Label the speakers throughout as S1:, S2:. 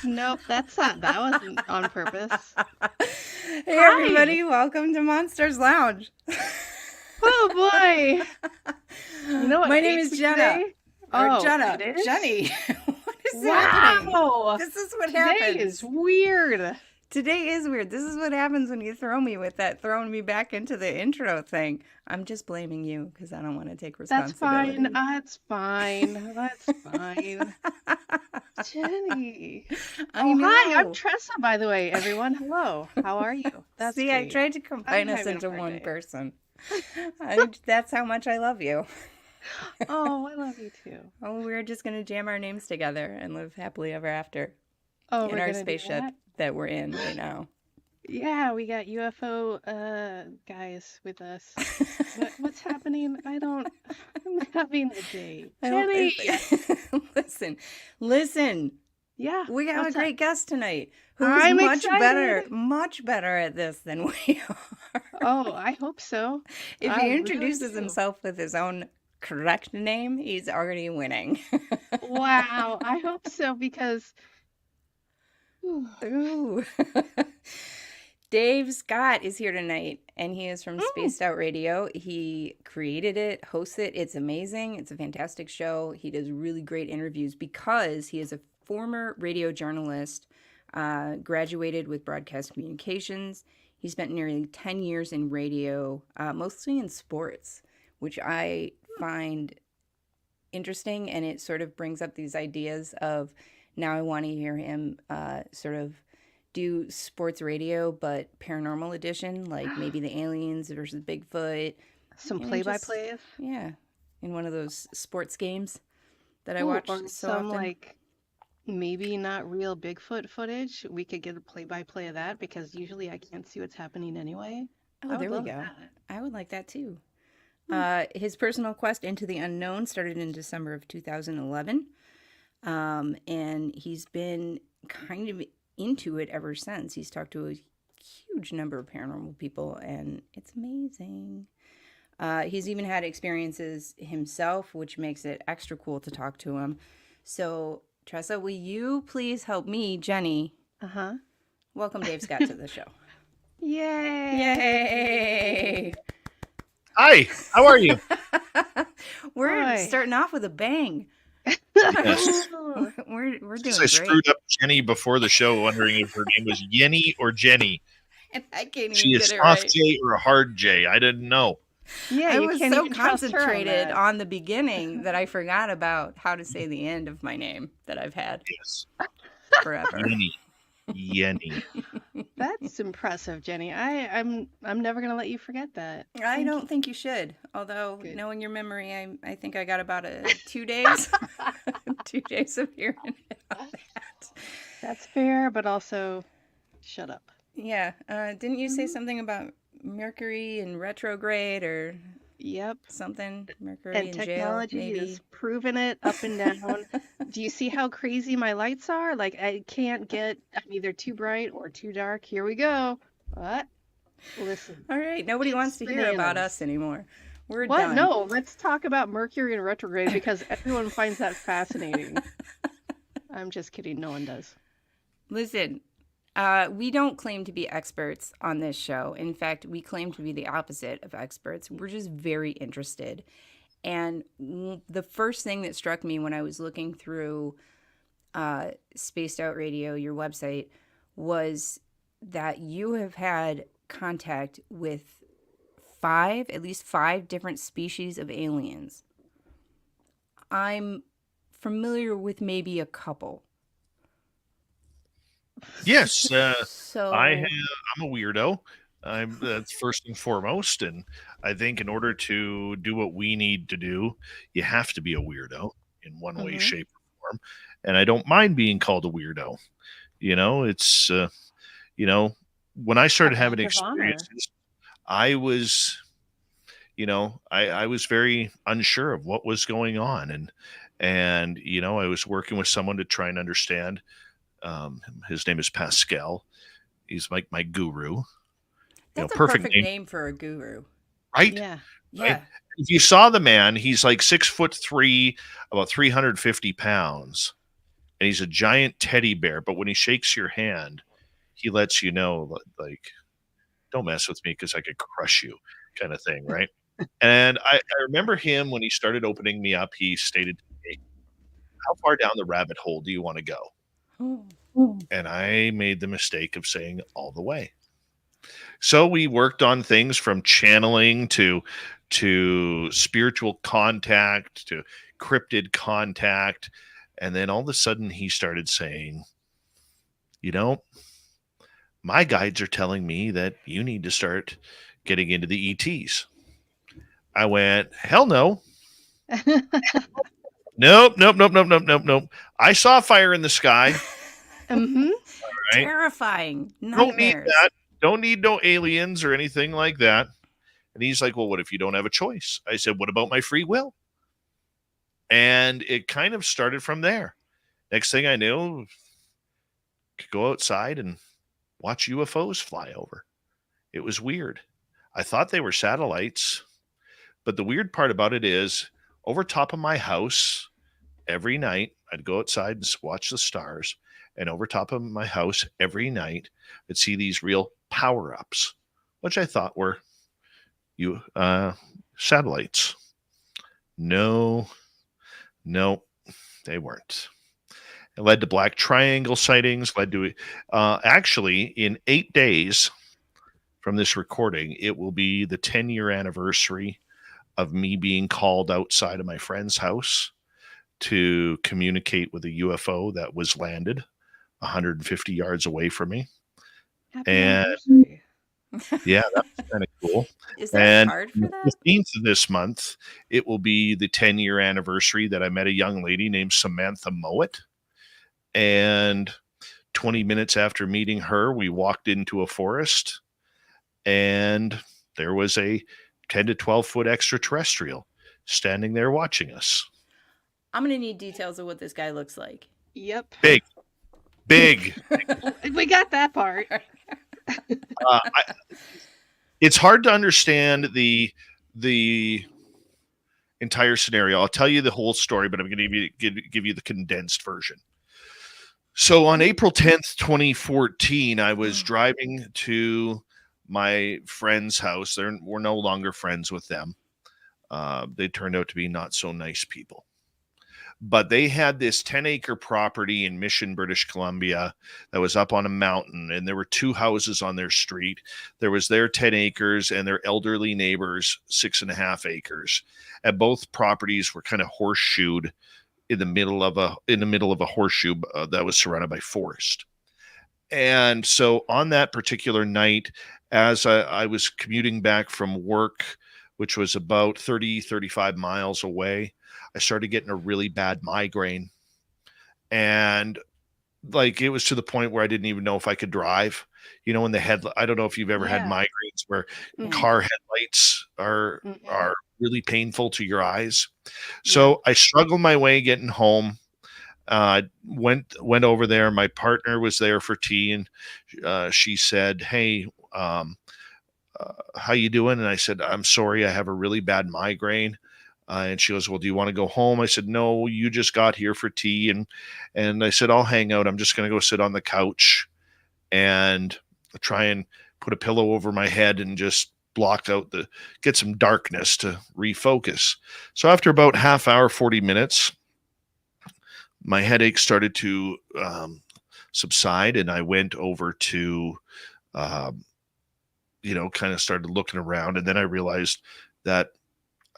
S1: Nope, that wasn't on purpose.
S2: Hey,
S1: Hi.
S2: everybody, welcome to Monsters Lounge.
S1: Oh boy. You know what
S2: My name
S1: hates
S2: is
S1: me
S2: Jenna.
S1: today?
S2: Or
S1: Oh,
S2: Jenna.
S1: it is?
S2: Jenny. What is happening?
S1: Wow.
S2: This is what
S1: Today
S2: happens.
S1: is weird.
S2: Today is weird. This is what happens when you throw me with that throwing me back into the intro thing. I'm just blaming you because I don't want to take
S1: That's
S2: responsibility.
S1: fine. That's fine. That's fine. Jenny.
S2: I know.
S1: Hi, I'm Tressa, by the way, everyone. Hello. How are you? That's
S2: See,
S1: great.
S2: I tried to combine
S1: I'm
S2: us
S1: having a
S2: into
S1: hard
S2: one
S1: day.
S2: person. That's how much I love you.
S1: Oh, I love you too.
S2: Oh, we're just going to jam our names together and live happily ever after
S1: Oh,
S2: in
S1: we're
S2: our
S1: gonna do
S2: spaceship
S1: that?
S2: we're in right now.
S1: Yeah, we got UFO guys with us. What's happening? I'm having a day. Jenny!
S2: Listen.
S1: Yeah.
S2: We have a great guest tonight who is
S1: I'm
S2: much
S1: excited.
S2: much better at this than we are.
S1: Oh, I hope so.
S2: If
S1: I
S2: he
S1: really
S2: introduces
S1: do.
S2: himself with his own correct name, he's already winning.
S1: Wow, I hope so because
S2: Ooh. Dave Scott is here tonight, and he is from Spaced Out Radio. He created it, hosts it. It's amazing. It's a fantastic show. He does really great interviews because he is a former radio journalist, graduated with broadcast communications. He spent nearly 10 years in radio, mostly in sports, which I find interesting, and it sort of brings up these ideas of now I want to hear him sort of do sports radio, but paranormal edition, like maybe the aliens versus Bigfoot.
S1: some play-by-plays.
S2: Yeah, in one of those sports games that I watch
S1: or
S2: so
S1: some
S2: often.
S1: like maybe not real Bigfoot footage. We could get a play-by-play of that because usually I can't see what's happening anyway.
S2: Oh, there we go. That. I would like that too. His personal quest into the unknown started in December of 2011. And he's been kind of into it ever since. He's talked to a huge number of paranormal people, and it's amazing. He's even had experiences himself, which makes it extra cool to talk to him. So, Tressa, will you please help me, Jenny? Welcome Dave Scott to the show.
S1: Yay!
S2: Yay!
S3: Hi, how are you?
S2: We're starting off with a bang.
S3: Yes.
S2: We're doing
S3: I
S2: great.
S3: screwed up Jenny before the show, wondering if her name was Yeni or Jenny.
S2: And I can't even
S3: she
S2: get
S3: a
S2: it
S3: soft
S2: right.
S3: J or a hard J? I didn't know.
S2: Yeah, I was so concentrated on the beginning that I forgot about how to say the end of my name that I've had.
S3: Yes.
S2: Forever.
S3: Yeni.
S1: That's impressive, Jenny. I'm never gonna let you forget that.
S2: I don't think you should. Although knowing your memory, I think I got about 2 days, 2 days of hearing it.
S1: That's fair, but also, shut up.
S2: Yeah. Didn't you say something about Mercury in retrograde or?
S1: Yep.
S2: Something. Mercury
S1: and
S2: in
S1: technology
S2: jail, maybe.
S1: is proving it up and down. Do you see how crazy my lights are? Like I can't get. I'm either too bright or too dark. Here we go. What? Listen.
S2: All right. Nobody wants to hear about us anymore. We're done.
S1: No, let's talk about Mercury in retrograde because everyone finds that fascinating. I'm just kidding. No one does.
S2: Listen. We don't claim to be experts on this show. In fact, we claim to be the opposite of experts. We're just very interested. And the first thing that struck me when I was looking through Spaced Out Radio, your website, was that you have had contact with at least five different species of aliens. I'm familiar with maybe a couple.
S3: Yes, I'm a weirdo. That's first and foremost, and I think in order to do what we need to do, you have to be a weirdo in one way, shape, or form. And I don't mind being called a weirdo. You know, it's when I started having experiences, I was, I was very unsure of what was going on, and I was working with someone to try and understand. His name is Pascal. He's like my guru.
S2: That's a perfect name for a guru.
S3: Right?
S1: Yeah.
S3: Right? If you saw the man, he's like 6'3", about 350 pounds. and he's a giant teddy bear. But when he shakes your hand, he lets you know, like, don't mess with me because I could crush you, kind of thing, right? And I remember him when he started opening me up. He stated to me, "How far down the rabbit hole do you want to go?" And I made the mistake of saying all the way. So we worked on things from channeling to spiritual contact to cryptid contact. And then all of a sudden he started saying, you know, my guides are telling me that you need to start getting into the ETs. I went, hell no. Nope. I saw fire in the sky.
S1: Mm-hmm.
S3: Right?
S2: Terrifying.
S3: Don't need
S2: Nightmares.
S3: that. Don't need no aliens or anything like that. And he's like, well, what if you don't have a choice? I said, what about my free will? And it kind of started from there. Next thing I knew, could go outside and watch UFOs fly over. It was weird. I thought they were satellites, but the weird part about it is over top of my house, every night I'd go outside and watch the stars, and over top of my house every night I'd see these real power-ups, which I thought were satellites. No, they weren't. It led to black triangle sightings, led to actually in 8 days from this recording, it will be the 10-year anniversary of me being called outside of my friend's house to communicate with a UFO that was landed 150 yards away from me.
S1: Happy
S3: And
S1: anniversary.
S3: yeah, that was kind of cool.
S2: Is that
S3: And
S2: hard for
S3: the
S2: that?
S3: 15th of this month, it will be the 10-year anniversary that I met a young lady named Samantha Mowat. And 20 minutes after meeting her, we walked into a forest, and there was a 10 to 12 foot extraterrestrial standing there watching us.
S2: I'm going to need details of what this guy looks like.
S1: Yep.
S3: Big.
S1: We got that part.
S3: It's hard to understand the entire scenario. I'll tell you the whole story, but I'm going to give you the condensed version. So on April 10th, 2014, I was driving to my friend's house. We're no longer friends with them. They turned out to be not so nice people. But they had this 10-acre property in Mission, British Columbia that was up on a mountain, and there were 2 houses on their street. There was their 10 acres and their elderly neighbors 6.5 acres. And both properties were kind of horseshoed in the middle of a horseshoe that was surrounded by forest. And so on that particular night, as I was commuting back from work, which was about 35 miles away, I started getting a really bad migraine. And like, it was to the point where I didn't even know if I could drive. You know, I don't know if you've ever had migraines where car headlights are really painful to your eyes. So I struggled my way getting home. Went over there. My partner was there for tea, and she said, "Hey, how you doing?" And I said, "I'm sorry, I have a really bad migraine." And she goes, "Well, do you want to go home?" I said, "No, you just got here for tea." And I said, "I'll hang out. I'm just going to go sit on the couch and try and put a pillow over my head and just get some darkness to refocus." So after about half hour, 40 minutes, my headache started to subside, and I went over to, kind of started looking around. And then I realized that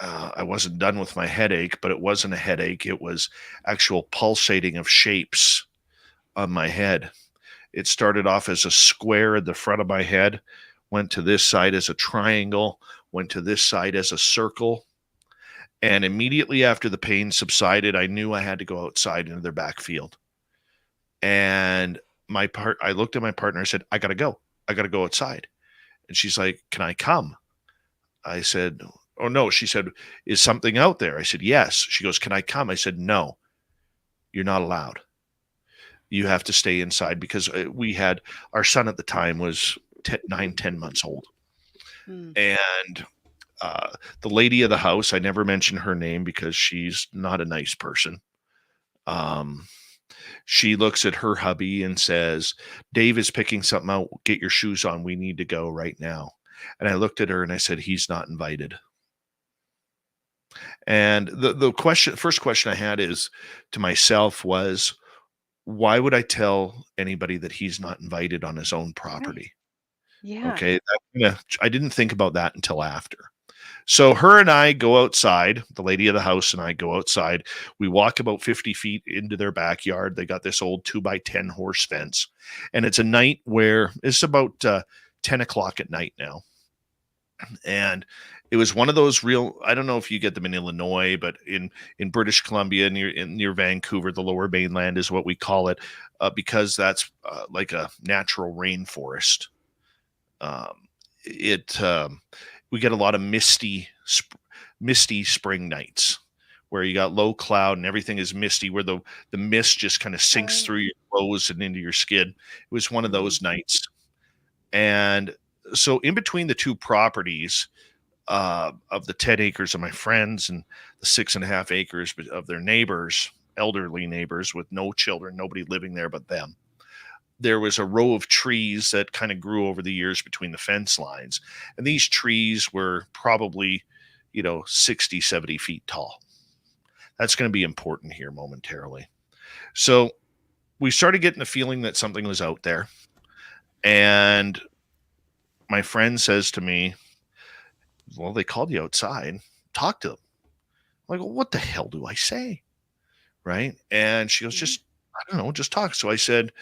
S3: I wasn't done with my headache, but it wasn't a headache. It was actual pulsating of shapes on my head. It started off as a square at the front of my head, went to this side as a triangle, went to this side as a circle. And immediately after the pain subsided, I knew I had to go outside into their backfield. And I looked at my partner. I said, I got to go outside. And she's like, "Can I come?" I said, "Oh, no." She said, "Is something out there?" I said, "Yes." She goes, "Can I come?" I said, "No, you're not allowed. You have to stay inside," because our son at the time was 10 months old. And the lady of the house, I never mentioned her name because she's not a nice person. She looks at her hubby and says, Dave is picking something out. Get your shoes on. We need to go right now. And I looked at her and I said, he's not invited. And the first question I had is to myself was, why would I tell anybody that he's not invited on his own
S1: Right.
S3: property?
S1: Yeah.
S3: Okay. I didn't think about that until after. So her and I go outside, the lady of the house and I go outside. We walk about 50 feet into their backyard. They got this old 2x10 horse fence. And it's a night where it's about 10 o'clock at night now. And it was one of those real, I don't know if you get them in Illinois, but in British Columbia, near Vancouver, the lower mainland is what we call it, because that's like a natural rainforest. We get a lot of misty spring nights where you got low cloud and everything is misty, where the mist just kind of sinks through your clothes and into your skin. It was one of those nights. And so in between the two properties of the 10 acres of my friends and the 6.5 acres of their neighbors, elderly neighbors with no children, nobody living there but them, there was a row of trees that kind of grew over the years between the fence lines. And these trees were probably, 60, 70 feet tall. That's going to be important here momentarily. So we started getting the feeling that something was out there. And my friend says to me, well, they called you outside. Talk to them. I'm like, well, what the hell do I say? Right. And she goes, just, I don't know, just talk. So I said,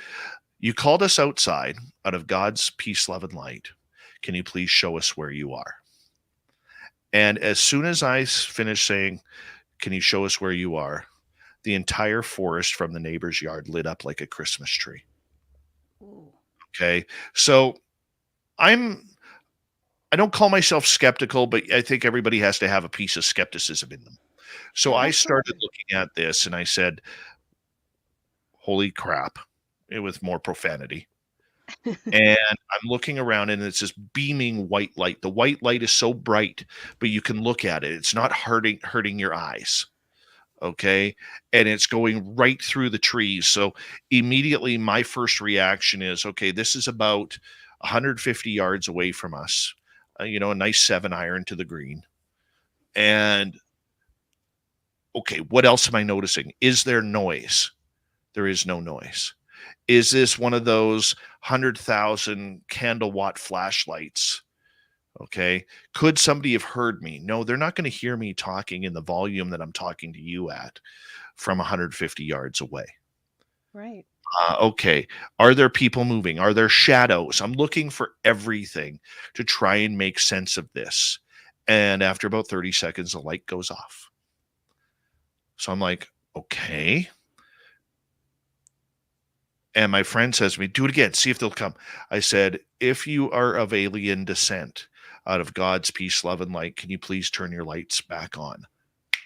S3: you called us outside out of God's peace, love, and light. Can you please show us where you are? And as soon as I finished saying, can you show us where you are? The entire forest from the neighbor's yard lit up like a Christmas tree.
S1: Ooh.
S3: Okay. So I don't call myself skeptical, but I think everybody has to have a piece of skepticism in them. So I started looking at this and I said, holy crap, with more profanity. And I'm looking around and it's this beaming white light. The white light is so bright, but you can look at it. It's not hurting your eyes. Okay. And it's going right through the trees. So immediately my first reaction is, okay, this is about 150 yards away from us. A nice 7-iron to the green. And okay, what else am I noticing? Is there noise? There is no noise. Is this one of those 100,000 candle watt flashlights? Okay. Could somebody have heard me? No, they're not going to hear me talking in the volume that I'm talking to you at from 150 yards away.
S1: Right.
S3: Okay. Are there people moving? Are there shadows? I'm looking for everything to try and make sense of this. And after about 30 seconds, the light goes off. So I'm like, okay. And my friend says to me, do it again. See if they'll come. I said, if you are of alien descent out of God's peace, love, and light, can you please turn your lights back on?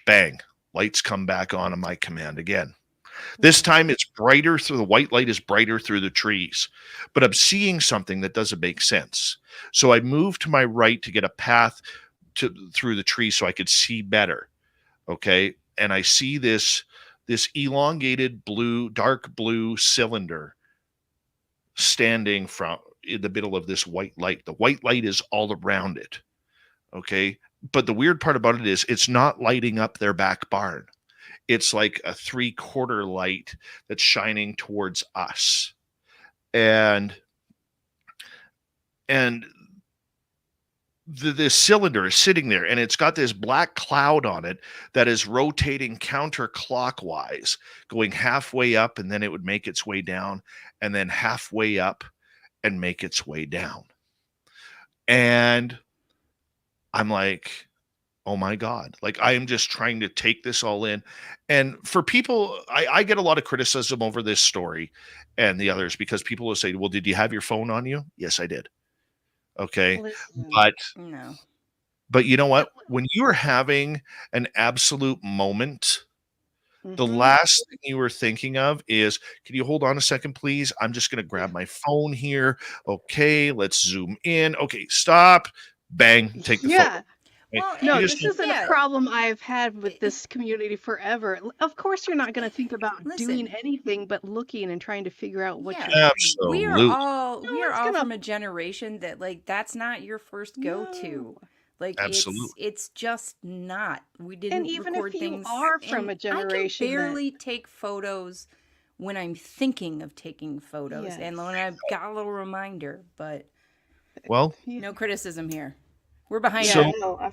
S3: Bang. Lights come back on my command again. This time it's brighter through the white light is brighter through the trees, but I'm seeing something that doesn't make sense. So I moved to my right to get a path through the trees so I could see better. Okay. And I see this elongated dark blue cylinder standing in the middle of this white light. The white light is all around it. Okay. But the weird part about it is it's not lighting up their back barn. It's like a 3/4 light that's shining towards us. And this cylinder is sitting there and it's got this black cloud on it that is rotating counterclockwise, going halfway up and then it would make its way down and then halfway up and make its way down. And I'm like, oh my God, like I am just trying to take this all in. And for people, I get a lot of criticism over this story and the others because people will say, well, did you have your phone on you? Yes, I did. Okay.
S1: Listen.
S2: No.
S3: But you know what? When you are having an absolute moment, the last thing you were thinking of is, can you hold on a second, please? I'm just going to grab my phone here. Okay, let's zoom in. Okay, stop. Bang, take the phone.
S2: Well,
S1: No,
S3: You just
S1: this
S3: don't.
S1: isn't a
S2: yeah.
S1: problem I've had with this community forever. Of course, you're not going to think about doing
S2: Listen,
S1: anything but looking and trying to figure out what
S2: yeah.
S1: you're doing.
S3: Absolutely.
S2: We
S1: No
S2: are
S1: one's
S2: all
S1: gonna.
S2: from a generation that like that's not your first
S1: No.
S2: go-to. Like
S3: Absolutely.
S2: it's just not. We
S1: And
S2: didn't
S1: even if
S2: record
S1: you
S2: things,
S1: are from
S2: and
S1: a
S2: I can
S1: generation that,
S2: barely take photos when I'm thinking of taking photos and when
S1: yes,
S2: I've got a little reminder, but
S3: Well,
S1: yeah,
S2: no criticism here. We're behind
S1: yeah,
S3: so
S2: you.
S1: no,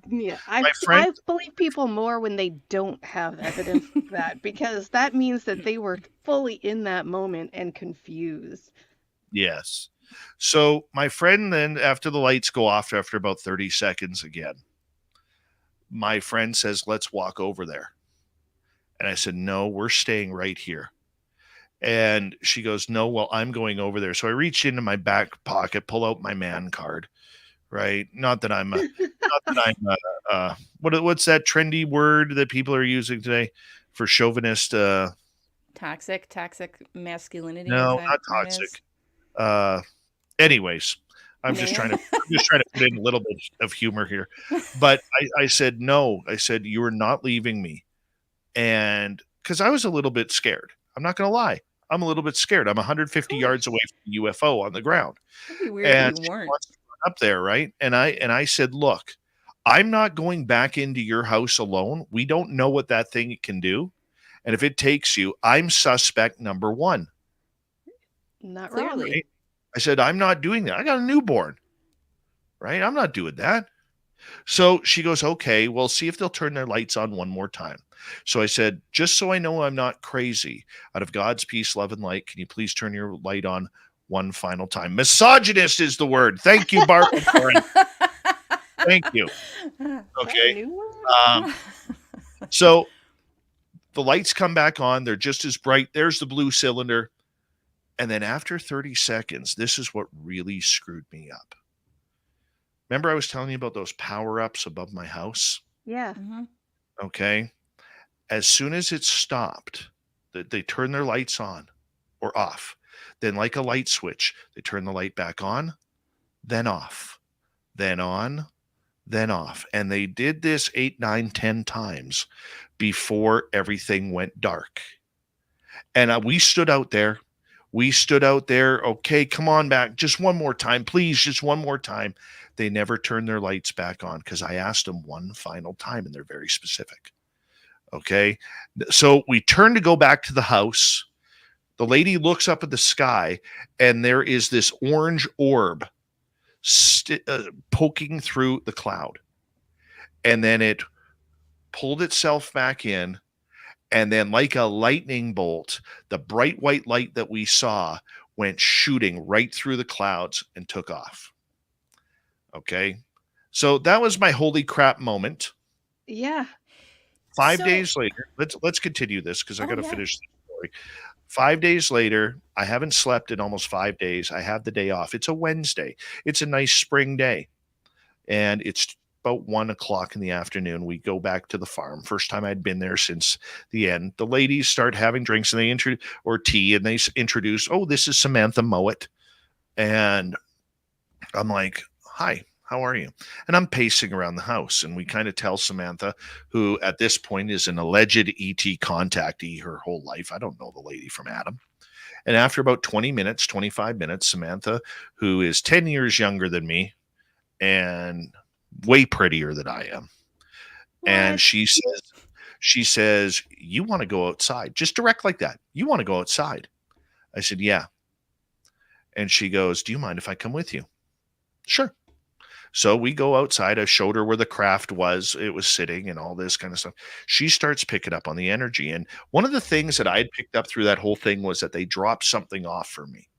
S1: yeah,
S3: my friend,
S1: I believe people more when they don't have evidence of that because that means that they were fully in that moment and confused.
S3: yes. So my friend then, after the lights go off after about 30 seconds again, my friend says, let's walk over there. And I said, no, we're staying right here. And she goes, no, well, I'm going over there. So I reached into my back pocket, pull out my man card, right? Not that I'm what's that trendy word that people are using today for chauvinist?
S2: Toxic masculinity, is
S3: No,
S2: that
S3: not
S2: what it is?
S3: toxic. Uh, anyways,
S2: Man.
S3: I'm just trying to put in a little bit of humor here. But I said, no, I said, you are not leaving me. And because I was a little bit scared, I'm not going to lie. I'm a little bit scared. I'm
S2: Of
S3: 150 yards away
S2: course.
S3: from the UFO on the ground.
S2: It'd be weird if
S3: And
S2: you
S3: she
S2: weren't.
S3: wants to run up there, right? And I said, look, I'm not going back into your house alone. We don't know what that thing can do. And if it takes you, I'm suspect number one.
S1: Not wrong.
S2: Clearly.
S3: Right? I said, I'm not doing that. I got a newborn, right? I'm not doing that. So she goes, okay, well, see if they'll turn their lights on one more time. So I said, just so I know I'm not crazy, out of God's peace, love, and light, can you please turn your light on one final time? Misogynist is the word. Thank you, Barbara. Thank you.
S1: Is that a
S3: Okay.
S1: new one?
S3: Um, so the lights come back on. They're just as bright. There's the blue cylinder. And then after 30 seconds, this is what really screwed me up. Remember, I was telling you about those power ups above my house?
S1: Yeah.
S2: Mhm.
S3: Okay. As soon as it stopped, they turn their lights on or off. Then, like a light switch, they turn the light back on, then off, then on, then off. And they did this 8, 9, 10 times before everything went dark. And we stood out there. We stood out there. Okay, come on back. Just one more time, please. Just one more time. They never turned their lights back on because I asked them one final time and they're very specific. Okay. So we turn to go back to the house. The lady looks up at the sky and there is this orange orb poking through the cloud. And then it pulled itself back in. And then, like a lightning bolt, the bright white light that we saw went shooting right through the clouds and took off. Okay. So that was my holy crap moment.
S1: Yeah.
S3: 5 days later, let's continue this because I got to
S2: yeah.
S3: finish the story. 5 days later, I haven't slept in almost 5 days. I have the day off. It's a Wednesday. It's a nice spring day. And it's about 1 o'clock in the afternoon. We go back to the farm. First time I'd been there since the end. The ladies start having drinks and they or tea and they introduce, oh, this is Samantha Mowat. And I'm like, hi, how are you? And I'm pacing around the house and we kind of tell Samantha, who at this point is an alleged ET contactee her whole life. I don't know the lady from Adam. And after about 20 minutes, 25 minutes, Samantha, who is 10 years younger than me and way prettier than I am. And
S1: What?
S3: she says, you want to go outside? Just direct like that. You want to go outside? I said, yeah. And she goes, do you mind if I come with you? Sure. So we go outside. I showed her where the craft was. It was sitting and all this kind of stuff. She starts picking up on the energy. And one of the things that I had picked up through that whole thing was that they dropped something off for me,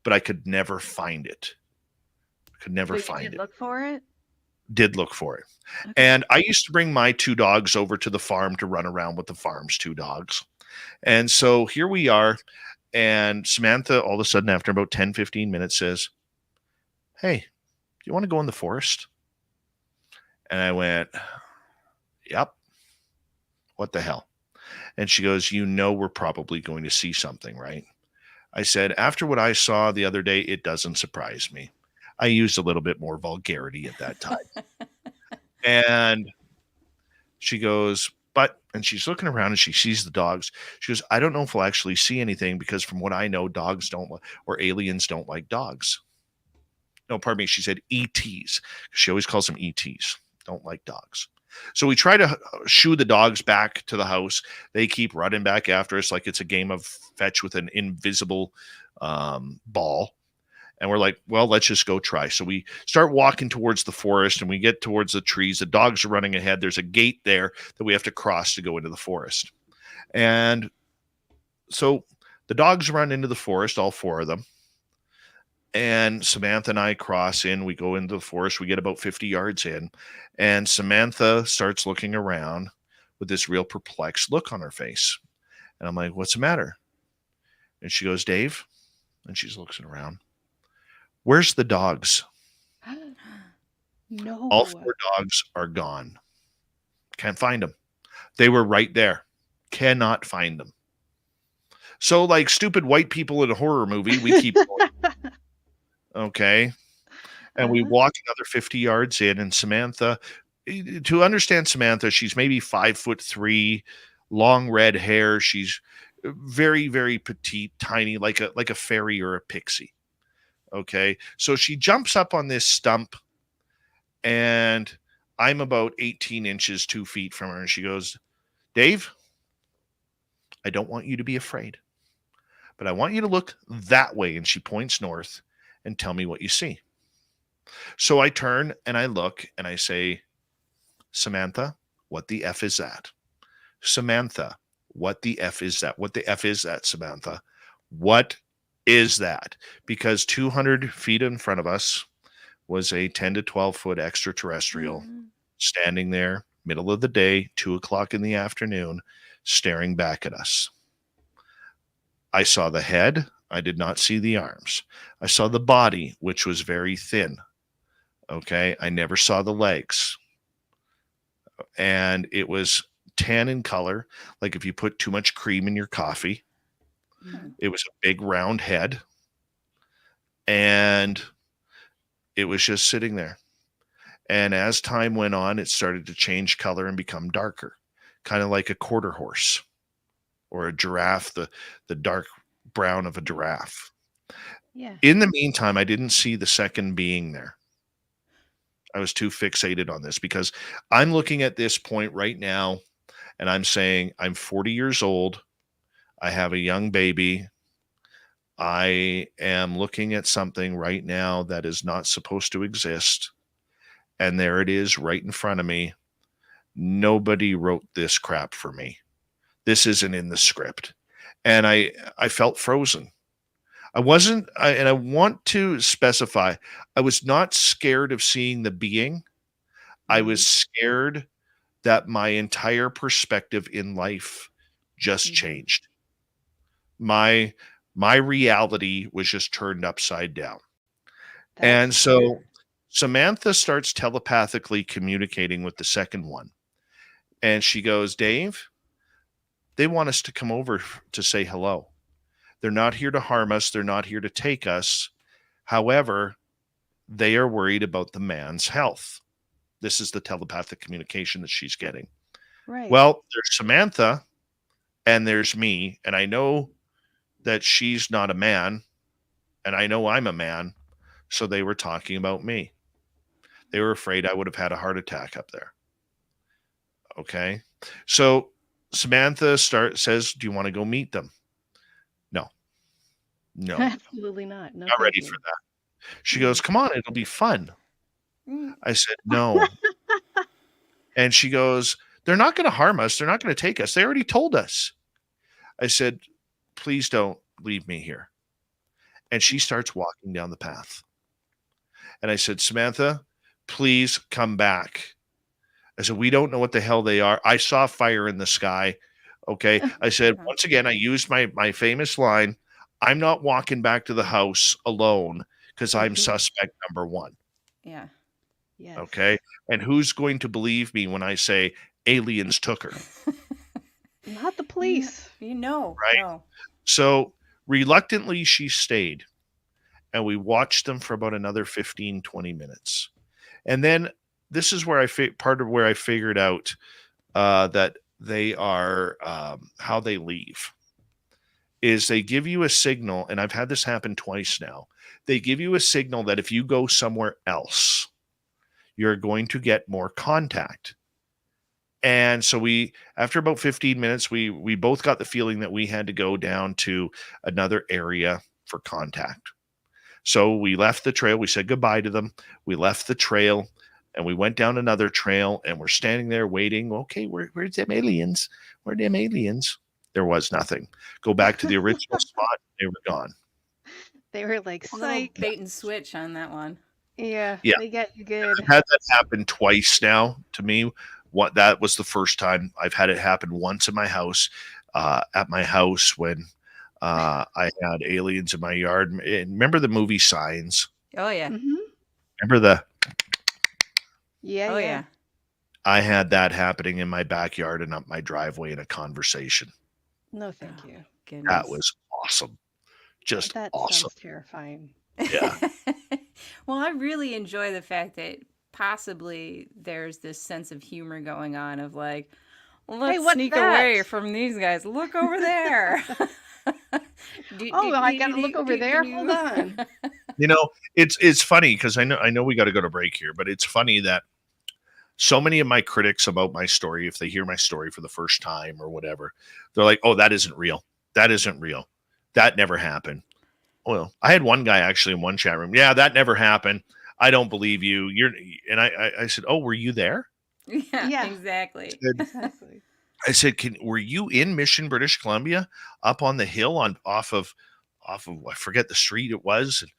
S3: but I could never find it. Could never
S1: But you
S3: find
S1: did
S3: it.
S1: look for it?
S3: Did look for it.
S1: Okay.
S3: And I used to bring my 2 dogs over to the farm to run around with the farm's 2 dogs. And so here we are. And Samantha, all of a sudden, after about 10, 15 minutes, says, hey, do you want to go in the forest? And I went, yep. What the hell? And she goes, you know, we're probably going to see something, right? I said, after what I saw the other day, it doesn't surprise me. I used a little bit more vulgarity at that time. And she goes, and she's looking around and she sees the dogs. She goes, I don't know if we'll actually see anything because from what I know, dogs don't, or aliens don't like dogs. No, pardon me. She said ETs. She always calls them ETs. Don't like dogs. So we try to shoo the dogs back to the house. They keep running back after us like it's a game of fetch with an invisible ball. And we're like, well, let's just go try. So we start walking towards the forest and we get towards the trees. The dogs are running ahead. There's a gate there that we have to cross to go into the forest. And so the dogs run into the forest, all 4 of them. And Samantha and I cross in. We go into the forest. We get about 50 yards in. And Samantha starts looking around with this real perplexed look on her face. And I'm like, what's the matter? And she goes, Dave. And she's looking around. Where's the dogs?
S1: No.
S3: All 4 dogs are gone. Can't find them. They were right there. Cannot find them. So like stupid white people in a horror movie, we keep going. Okay. And we walk another 50 yards in, and Samantha, to understand Samantha, she's maybe 5'3", long red hair. She's very, very petite, tiny, like a fairy or a pixie. Okay. So she jumps up on this stump, and I'm about 18 inches, 2 feet from her. And she goes, Dave, I don't want you to be afraid, but I want you to look that way. And she points north and tell me what you see. So I turn and I look and I say, Samantha, what the F is that? Samantha, what the F is that? What the F is that, Samantha? What is that? Because 200 feet in front of us was a 10 to 12 foot extraterrestrial standing there, middle of the day, 2 o'clock in the afternoon, staring back at us. I saw the head. I did not see the arms. I saw the body, which was very thin. Okay. I never saw the legs. And it was tan in color, like if you put too much cream in your coffee. It was a big round head. And it was just sitting there. And as time went on, it started to change color and become darker, kind of like a quarter horse or a giraffe, the dark brown of a giraffe.
S1: Yeah.
S3: In the meantime, I didn't see the second being there. I was too fixated on this because I'm looking at this point right now and I'm saying, I'm 40 years old. I have a young baby. I am looking at something right now that is not supposed to exist. And there it is right in front of me. Nobody wrote this crap for me. This isn't in the script. And I felt frozen. I wasn't, and I want to specify, I was not scared of seeing the being. I was scared that my entire perspective in life just changed. My reality was just turned upside down. And so Samantha starts telepathically communicating with the second one. And she goes, Dave, they want us to come over to say hello. They're not here to harm us. They're not here to take us. However, they are worried about the man's health. This is the telepathic communication that she's getting.
S1: Right.
S3: Well, there's Samantha and there's me. And I know that she's not a man. And I know I'm a man. So they were talking about me. They were afraid I would have had a heart attack up there. Okay. So Samantha says, do you want to go meet them? No.
S1: Absolutely not. No,
S3: Not ready for that. She goes, come on, it'll be fun. I said, no. And she goes, they're not going to harm us. They're not going to take us. They already told us. I said, please don't leave me here. And she starts walking down the path. And I said, Samantha, please come back. I said, we don't know what the hell they are. I saw fire in the sky. Okay. I said, once again, I used my famous line. I'm not walking back to the house alone because I'm suspect number one.
S2: Yeah.
S1: Yes.
S3: Okay. And who's going to believe me when I say aliens took her?
S1: Not the police.
S2: You know.
S3: Right.
S2: No.
S3: So reluctantly, she stayed. And we watched them for about another 15, 20 minutes. And then this is where part of where I figured out that they are how they leave is they give you a signal, and I've had this happen twice now. They give you a signal that if you go somewhere else, you're going to get more contact. And so after about 15 minutes, we both got the feeling that we had to go down to another area for contact. So we left the trail. We said goodbye to them. We left the trail and we went down another trail and we're standing there waiting. Okay, where's them aliens? Where are them aliens? There was nothing. Go back to the original spot. They were gone.
S1: They were like,
S2: A little
S1: psych.
S2: bait and switch on that one.
S1: Yeah,
S3: Yeah.
S1: they get you good.
S3: I've had that happen twice now to me. That was the first time. I've had it happen once in my house, at my house when I had aliens in my yard. And remember the movie Signs?
S2: Oh yeah.
S1: Mm-hmm.
S3: Remember the
S1: Yeah,
S2: Oh
S1: yeah.
S2: yeah.
S3: I had that happening in my backyard and up my driveway in a conversation.
S1: No, thank you.
S2: Goodness.
S3: That was awesome. Just
S1: That
S3: awesome.
S1: sounds terrifying.
S3: Yeah.
S2: Well, I really enjoy the fact that possibly there's this sense of humor going on of like, let's
S1: what's
S2: sneak
S1: that?
S2: away from these guys. Look over there.
S1: Oh, I gotta look over there. Hold on.
S3: You know, it's funny because I know we got to go to break here, but it's funny that so many of my critics about my story, if they hear my story for the first time or whatever, they're like, "Oh, that isn't real. That isn't real. That never happened." Well, I had one guy actually in one chat room. Yeah, that never happened. I don't believe you. And I said, "Oh, were you there?"
S2: Yeah, exactly.
S1: Exactly.
S3: I said, were you in Mission, British Columbia, up on the hill off of I forget the street it was. And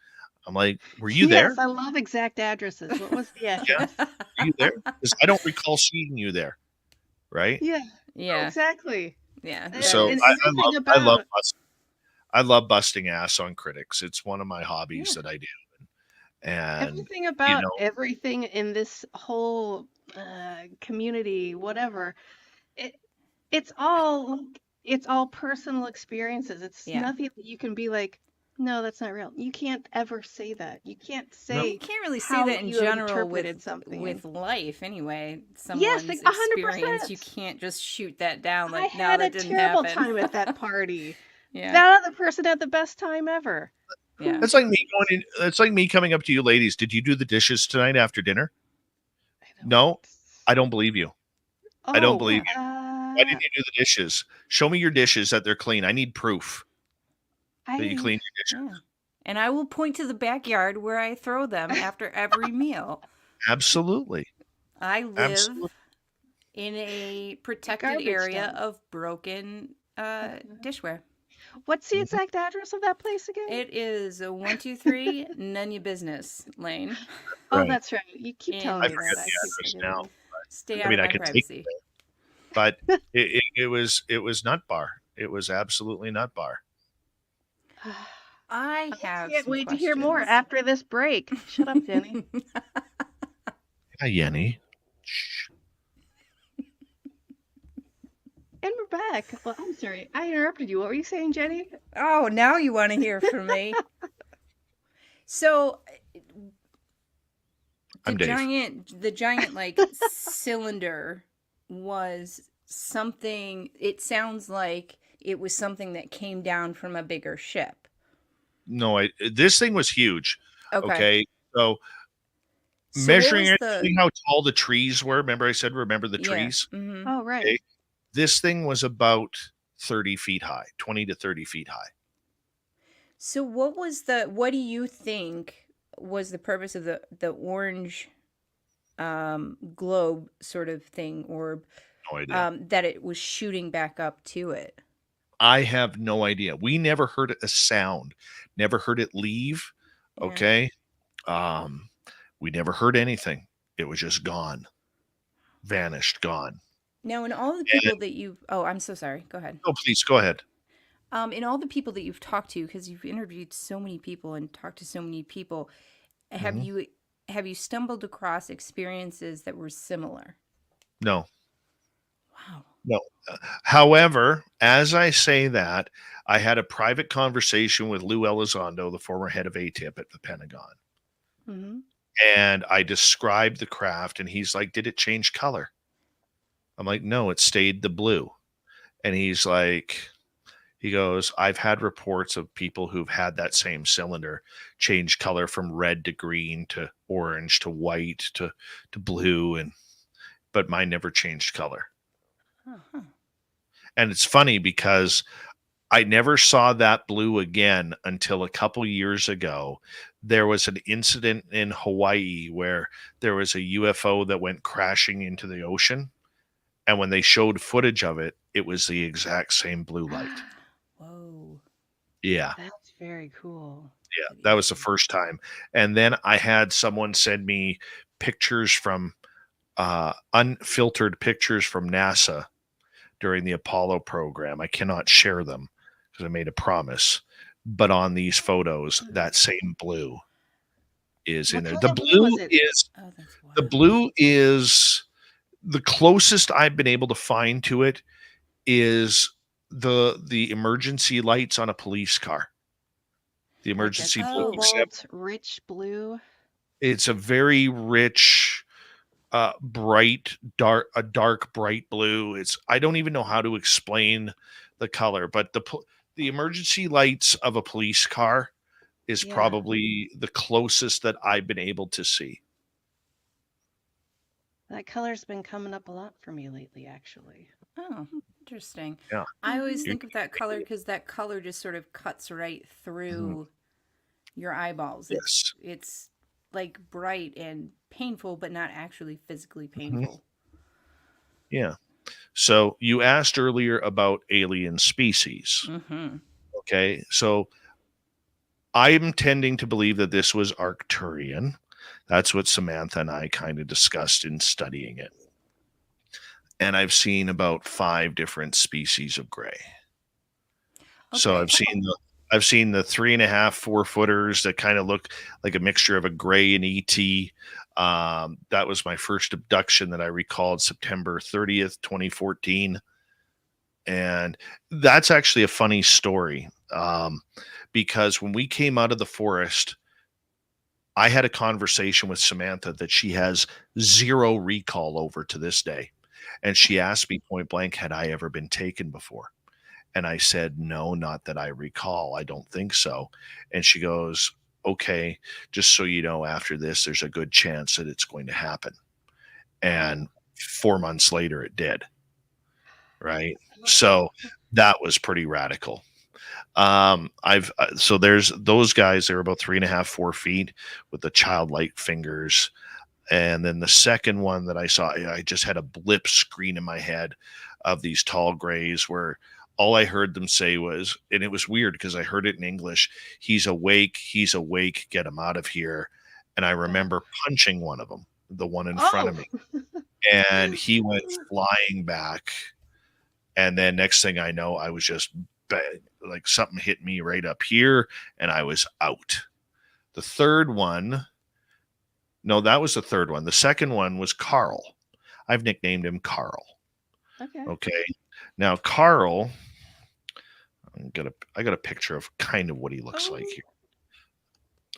S3: I'm like, were you there?
S1: Yes, I love exact addresses. What was the address?
S3: Were you there? Because I don't recall seeing you there. Right?
S1: Yeah.
S2: Yeah.
S1: Exactly.
S2: Yeah.
S3: So
S1: And
S3: I
S1: everything
S3: love busting ass on critics. It's one of my hobbies that I do. And
S1: everything about everything in this whole community, whatever, it's all personal experiences. It's nothing that you can be like, no, that's not real. You can't ever say that. You can't say
S2: You can't really say
S1: how
S2: that in
S1: you have
S2: general
S1: interpreted something.
S2: with life anyway.
S1: Yes,
S2: Someone's
S1: like,
S2: experience,
S1: 100%.
S2: you can't just shoot that down
S1: I
S2: like, no,
S1: had a
S2: that didn't
S1: terrible
S2: happen.
S1: time at that party.
S2: Yeah.
S1: That other person had the best time ever.
S2: Yeah.
S3: That's like me it's like me coming up to you ladies. Did you do the dishes tonight after dinner? No, I don't believe you. I don't believe you. Why didn't you do the dishes? Show me your dishes that they're clean. I need proof that you cleaned your dishes.
S2: Yeah. And I will point to the backyard where I throw them after every meal.
S3: Absolutely.
S2: I live in a protected area of broken dishware.
S1: What's the exact address of that place again?
S2: It is 123 None Your Business Lane.
S1: Oh, that's right. You keep telling me
S3: I forget
S1: that.
S3: the address now.
S2: Stay out of my privacy.
S3: But it was nut bar. It was absolutely nut bar.
S2: I
S1: can't wait to hear more after this break. Shut up, Jenny.
S3: Hi, Jenny. Shh.
S1: And we're back. Well, I'm sorry. I interrupted you. What were you saying, Jenny?
S2: Oh, now you want to hear from me. So the giant like cylinder was something, it sounds like it was something that came down from a bigger ship.
S3: No, this thing was huge. Okay. So measuring it, how tall the trees were. Remember I said, remember the trees?
S2: Mm-hmm.
S1: Oh, right.
S3: Okay. This thing was about 30 feet high, 20 to 30 feet high.
S2: So what do you think was the purpose of the orange globe sort of thing, orb?
S3: No idea.
S2: That it was shooting back up to it?
S3: I have no idea. We never heard a sound, never heard it leave. Okay. We never heard anything. It was just gone, vanished, gone.
S2: Now, in all the people that you've... Oh, I'm so sorry. Go ahead.
S3: Oh, please, go ahead.
S2: In all the people that you've talked to, because you've interviewed so many people and talked to so many people, have you stumbled across experiences that were similar?
S3: No.
S2: Wow.
S3: No. However, as I say that, I had a private conversation with Lou Elizondo, the former head of ATIP at the Pentagon.
S1: Mm-hmm.
S3: And I described the craft, and he's like, "Did it change color?" I'm like, "No, it stayed the blue." And he's like, he goes, "I've had reports of people who've had that same cylinder change color from red to green to orange to white to blue, but mine never changed color."
S2: Uh-huh.
S3: And it's funny because I never saw that blue again until a couple years ago. There was an incident in Hawaii where there was a UFO that went crashing into the ocean. And when they showed footage of it, it was the exact same blue light.
S2: Whoa.
S3: Yeah.
S1: That's very cool.
S3: Yeah. That was the first time. And then I had someone send me pictures from unfiltered pictures from NASA during the Apollo program. I cannot share them because I made a promise. But on these photos, that same blue is in
S1: What
S3: there.
S1: kind of blue was it?
S2: Oh, that's
S3: The
S2: wild.
S3: blue is the closest I've been able to find to it is the emergency lights on a police car. The
S1: Like a
S3: emergency blue, except
S1: cobalt rich blue?
S3: it's a very rich, bright, dark, bright blue. I don't even know how to explain the color, but the emergency lights of a police car is
S1: Yeah.
S3: probably the closest that I've been able to see.
S1: That color's been coming up a lot for me lately, actually.
S2: Oh, interesting.
S3: Yeah.
S2: I always
S1: Mhm.
S2: think of that color because that color just sort of cuts right through your eyeballs.
S3: Yes.
S2: It's like bright and painful, but not actually physically
S3: Mhm.
S2: painful.
S3: Yeah. So you asked earlier about alien species.
S2: Mm-hmm.
S3: Okay. So I'm tending to believe that this was Arcturian. That's what Samantha and I kind of discussed in studying it. And I've seen about 5 different species of gray. So
S2: Okay.
S3: I've seen the 3.5, 4-footers that kind of look like a mixture of a gray and ET. That was my first abduction that I recalled, September 30th, 2014. And that's actually a funny story, because when we came out of the forest, I had a conversation with Samantha that she has zero recall over to this day. And she asked me point blank, had I ever been taken before? And I said, no, not that I recall. I don't think so. And she goes, okay, just so you know, after this, there's a good chance that it's going to happen. And 4 months later, it did. Right. So that was pretty radical. So there's those guys, they're about 3.5, 4 feet with the childlike fingers. And then the second one that I saw, I just had a blip screen in my head of these tall grays where all I heard them say was, and it was weird because I heard it in English, he's awake, get him out of here. And I remember punching one of them, the one in front of me, and he went flying back. And then next thing I know, I was just like something hit me right up here and I was out. The third one, no, that was the third one. The second one was Carl. I've nicknamed him Carl.
S1: Okay.
S3: Okay. Now, Carl, I got a picture of kind of what he looks like here.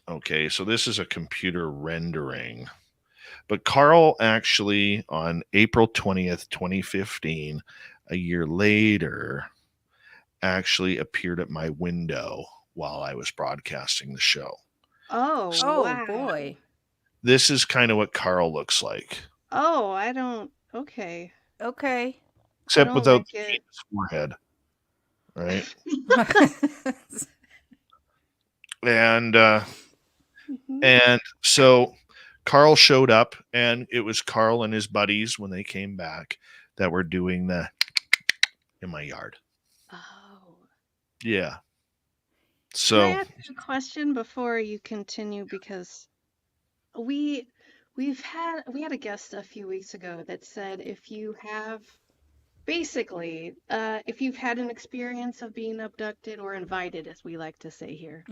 S3: Okay. So this is a computer rendering. But Carl actually, on April 20th, 2015, a year later, actually appeared at my window while I was broadcasting the show.
S1: Oh,
S2: Oh,
S1: wow.
S2: boy.
S3: This is kind of what Carl looks like.
S1: Oh, okay.
S2: Okay.
S3: Except without
S1: like
S3: the
S1: it.
S3: penis forehead. Right? And so Carl showed up, and it was Carl and his buddies when they came back that were doing the in my yard.
S1: Oh.
S3: Yeah.
S1: Can I
S3: So
S1: ask you a question before you continue? Because we had a guest a few weeks ago that said if you have basically if you've had an experience of being abducted or invited, as we like to say here,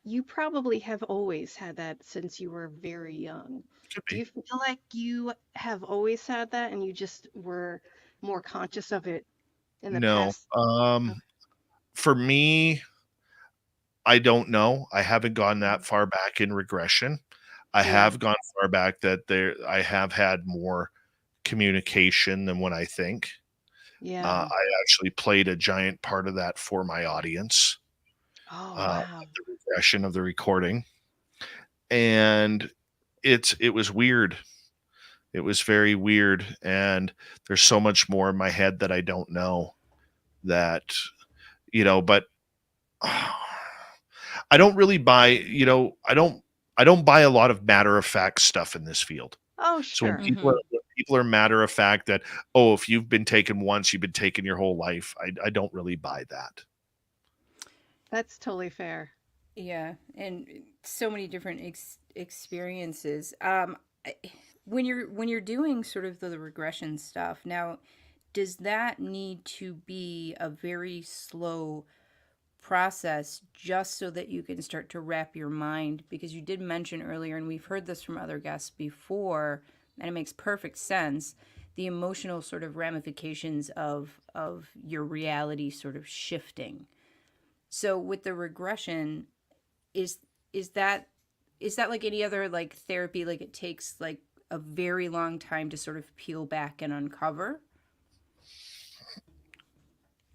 S1: you probably have always had that since you were very young. Do you feel like you have always had that and you just were more conscious of it in the
S3: no.
S1: past?
S3: For me, I don't know. I haven't gone that far back in regression. I
S1: Yeah.
S3: have gone far back that I have had more communication than what I think.
S1: Yeah.
S3: I actually played a giant part of that for my audience,
S1: Oh, wow.
S3: the regression of the recording, and it was weird. It was very weird, and there's so much more in my head that I don't know that, but I don't really buy, I don't buy a lot of matter of fact stuff in this field.
S1: Oh,
S3: So when
S1: sure.
S2: Mm-hmm.
S3: people are matter of fact that, oh, if you've been taken once, you've been taken your whole life, I don't really buy that.
S1: That's totally fair.
S2: Yeah, and so many different experiences. When you're doing sort of the regression stuff now, does that need to be a very slow process just so that you can start to wrap your mind? Because you did mention earlier, and we've heard this from other guests before, and it makes perfect sense, the emotional sort of ramifications of your reality sort of shifting. So with the regression, is is that is that like any other like therapy, like it takes like a very long time to sort of peel back and uncover?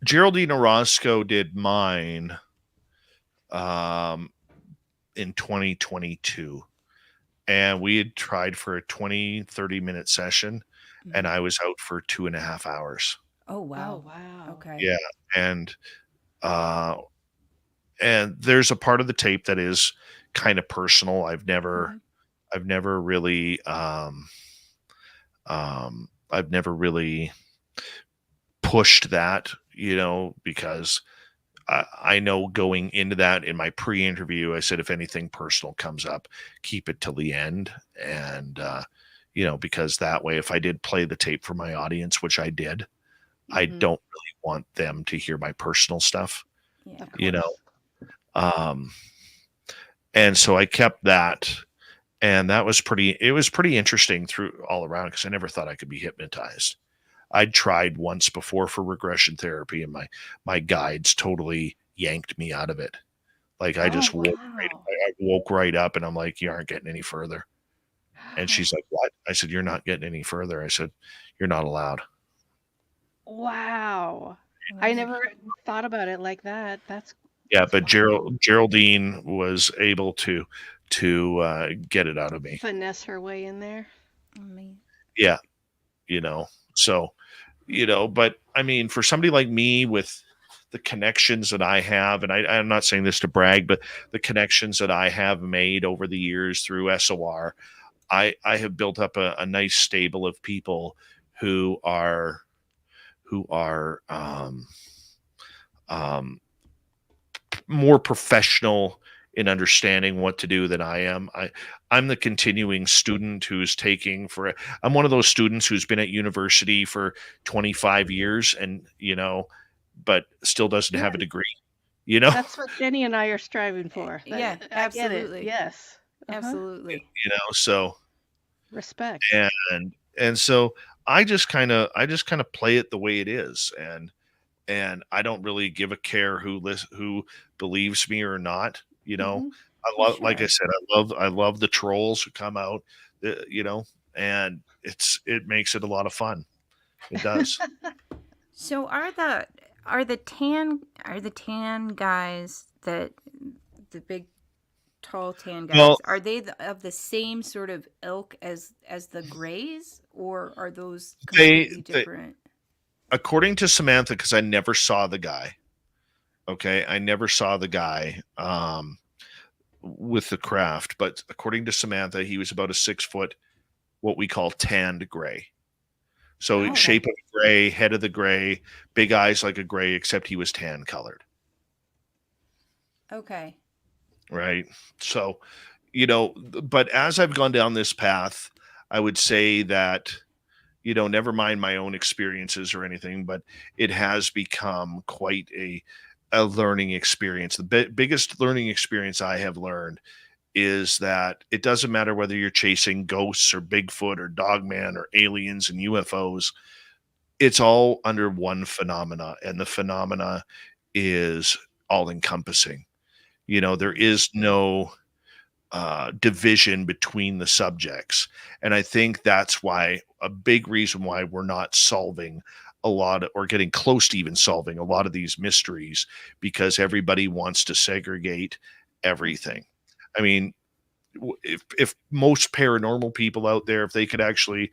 S3: Geraldine Orozco did mine um, in 2022. And we had tried for a 20-30 minute session, and
S2: Mm-hmm.
S3: I was out for 2.5 hours.
S2: Oh
S1: Oh,
S2: wow.
S1: wow.
S2: Okay.
S3: Yeah. And, uh, and there's a part of the tape that is kind of personal.
S2: Mm-hmm.
S3: I've never really, I've never really pushed that, because I know going into that in my pre-interview, I said, if anything personal comes up, keep it till the end. And, because that way, if I did play the tape for my audience, which I did, I
S1: Hmm.
S3: don't really want them to hear my personal stuff,
S2: Yeah.
S1: Of
S3: you know?
S1: course.
S3: Um, and so I kept that. And it was pretty interesting through all around because I never thought I could be hypnotized. I'd tried once before for regression therapy, and my guides totally yanked me out of it. Like I
S1: Oh,
S3: just
S1: wow.
S3: I woke right up, and I'm like, you aren't getting any further. And she's like, what? I said, you're not getting any further. I said, you're not allowed.
S1: Wow. I
S2: Wow.
S1: never thought about it like that.
S3: Yeah,
S1: That's
S3: but
S1: wild.
S3: Geraldine was able to get it out of me.
S1: Finesse her way in there.
S2: Oh man.
S3: Yeah, you know. So, but I mean, for somebody like me with the connections that I have, and I'm not saying this to brag, but the connections that I have made over the years through SOR, I have built up a nice stable of people who are um, more professional in understanding what to do than I am. I'm the continuing student who's taking for I'm one of those students who's been at university for 25 years and but still doesn't
S1: Yeah,
S3: have a degree, you know.
S1: that's what Jenny and I are striving for.
S2: Yeah,
S1: I get it.
S2: absolutely.
S1: Yes. Uh-huh.
S2: Absolutely.
S3: So
S1: Respect.
S3: and so I just kind of play it the way it is, and I don't really give a care who believes me or not.
S1: Hmm.
S3: I
S2: Well,
S3: love, like I
S2: sure.
S3: said, I love the trolls who come out, and it makes it a lot of fun. It does.
S2: So are the tan guys, that the big tall tan
S3: Well,
S2: guys, are they of the same sort of ilk as the grays, or are those completely
S3: they
S2: different?
S3: according to Samantha, because I never saw the guy. Okay, I never saw the guy with the craft, but according to Samantha, he was about a 6 foot, what we call tanned gray. So
S1: Oh,
S2: Okay.
S3: shape of gray, head of the gray, big eyes like a gray, except he was tan colored,
S2: Okay.
S3: right? So, but as I've gone down this path, I would say that, never mind my own experiences or anything, but it has become quite a learning experience. The biggest learning experience I have learned is that it doesn't matter whether you're chasing ghosts or Bigfoot or Dogman or aliens and UFOs. It's all under one phenomena, and the phenomena is all encompassing. There is no division between the subjects. And I think that's why a big reason why we're not solving a lot or getting close to even solving a lot of these mysteries, because everybody wants to segregate everything. I mean, if most paranormal people out there, if they could actually,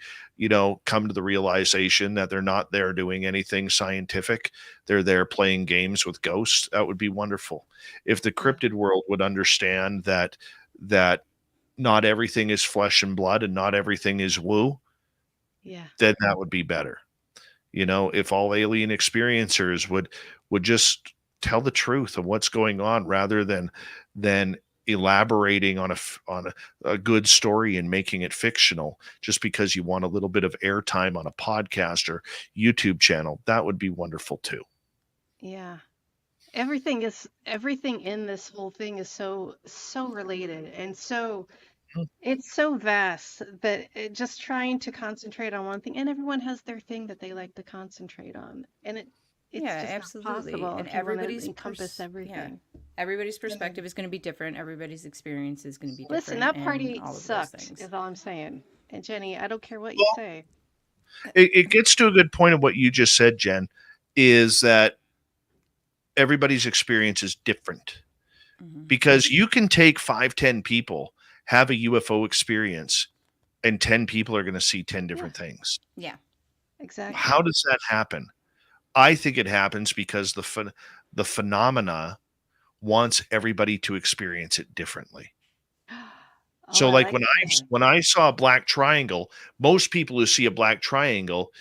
S3: come to the realization that they're not there doing anything scientific, they're there playing games with ghosts, that would be wonderful. If the cryptid world would understand that not everything is flesh and blood and not everything is woo, then that would be better. If all alien experiencers would just tell the truth of what's going on, rather than elaborating on a good story and making it fictional just because you want a little bit of airtime on a podcast or YouTube channel, that would be wonderful too.
S1: Yeah. Everything in this whole thing is so related, and it's so vast that just trying to concentrate on one thing, and everyone has their thing that they like to concentrate on, and it's
S2: Yeah,
S1: just not
S2: absolutely.
S1: possible
S2: And
S1: if you want to encompass everything.
S2: Everybody's perspective is going to be different. Everybody's experience is going to be
S1: Listen,
S2: different,
S1: that party
S2: and all of those
S1: sucked,
S2: things.
S1: is all I'm saying. And Jenny, I don't care what you say.
S3: It gets to a good point of what you just said, Jen, is that everybody's experience is different. Because you can take 5-10 people, have a UFO experience, and 10 people are going to see 10 different things.
S2: Yeah.
S1: Exactly.
S3: How does that happen? I think it happens because the phenomena wants everybody to experience it differently. So like when I saw a black triangle, most people who see a black triangle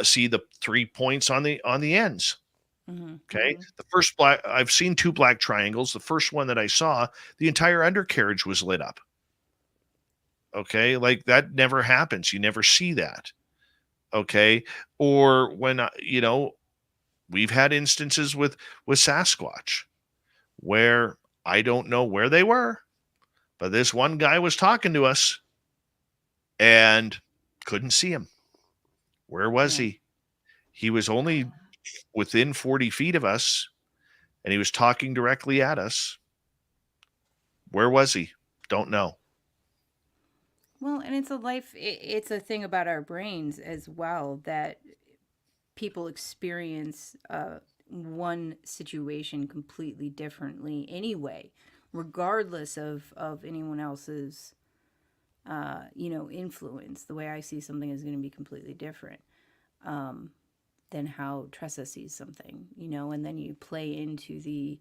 S3: see the 3 points on the ends. Okay. The first I've seen 2 black triangles. The first one that I saw, the entire undercarriage was lit up. Okay. Like that never happens. You never see that. Okay. Or when, we've had instances with Sasquatch where I don't know where they were, but this one guy was talking to us and couldn't see him. Where was he? He was only within 40 feet of us and he was talking directly at us. Where was he? Don't know.
S2: Well, and it's a thing about our brains as well, that people experience one situation completely differently anyway, regardless of anyone else's influence. The way I see something is going to be completely different than how Tressa sees something, and then you play into